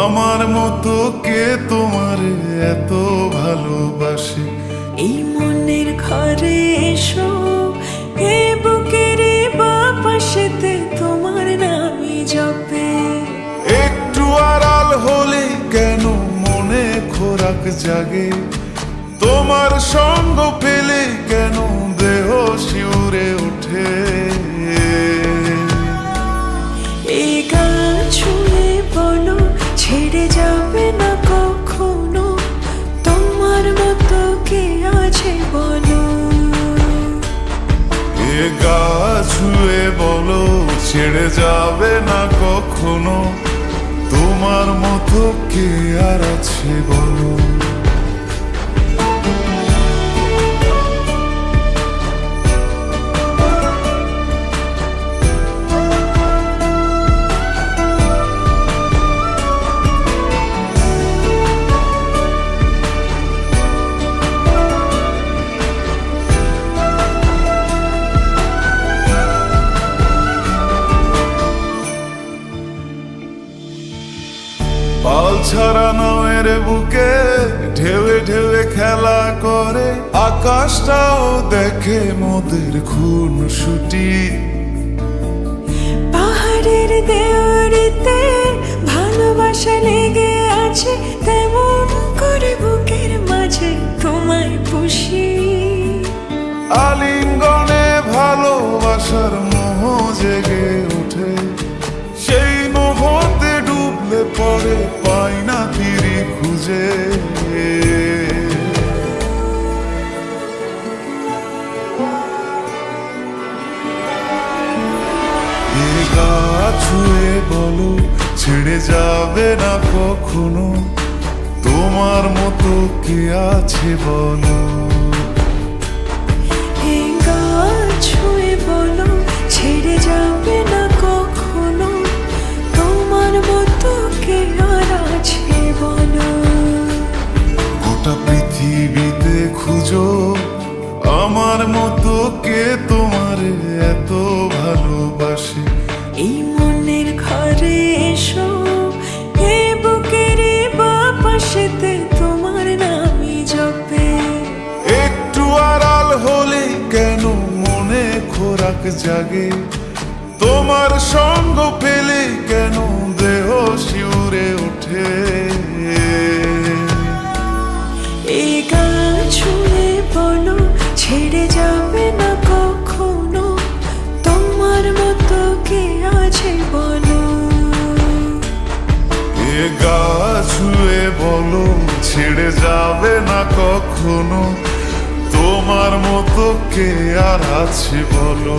আমার মতো কে তোমার এত ভালোবাসে? এই মনের ঘরে এসো, এ বুকের বাপাশেতে তোমার নামই জপে। একটু আড়াল হলে কেন মনে খোরাক জাগে? তোমার সঙ্গ পেলে কেন দেহ শিউরে ওঠে? এই গান ছুঁয়ে বলো, ছেড়ে যাবে না কখনো, তোমার মতো কে আছে বলো। এ গা ছুঁয়ে বলো, ছেড়ে যাবে না কখনো, তোমার মতো কে আর আছে বলো। পাল ছাড়া নামের বুকে ঢেউে ঢেউে খেলা করে, আকাশটাও দেখে মোদের খুনসুটি। পাহাড়ের দেওয়ারিতে ভালোবাসা লেগে আছে, তেমন করে বুকের মাঝে তোমায় পুষি। আলিঙ্গনে ভালোবাসার মোহ জেগে ওঠে, সেই মোহতে ডুবলে পরে পাই না তীরে খুঁজে। এ গা ছুঁয়ে বলো, ছেড়ে যাবে না কখনো, তোমার মতো কে আছে বলো। এই গান ছুঁয়ে বলো, ছেড়ে যাবে না কখনো, তোমার মতো কে আর আছে বলো। গোটা পৃথিবীতে খুঁজো, আমার মতো কে তোমার এত ভালোবাসে? এই মনের ঘরে এসো, এ বুকের বাপাশেতে তোমার নামই জপে। একটু আড়াল হলে কেন মনে খোরাক জাগে? তোমার সঙ্গ পেলে কেন দেহ শিউরে ওঠে? এই গান ছুঁয়ে বলো, ছেড়ে যাবে না কখনো, তোমার মতো কে আছে বলো। এ গা ছুঁয়ে বলো, ছেড়ে যাবে না কখনো, তোমার মতো কে আর আছে বলো।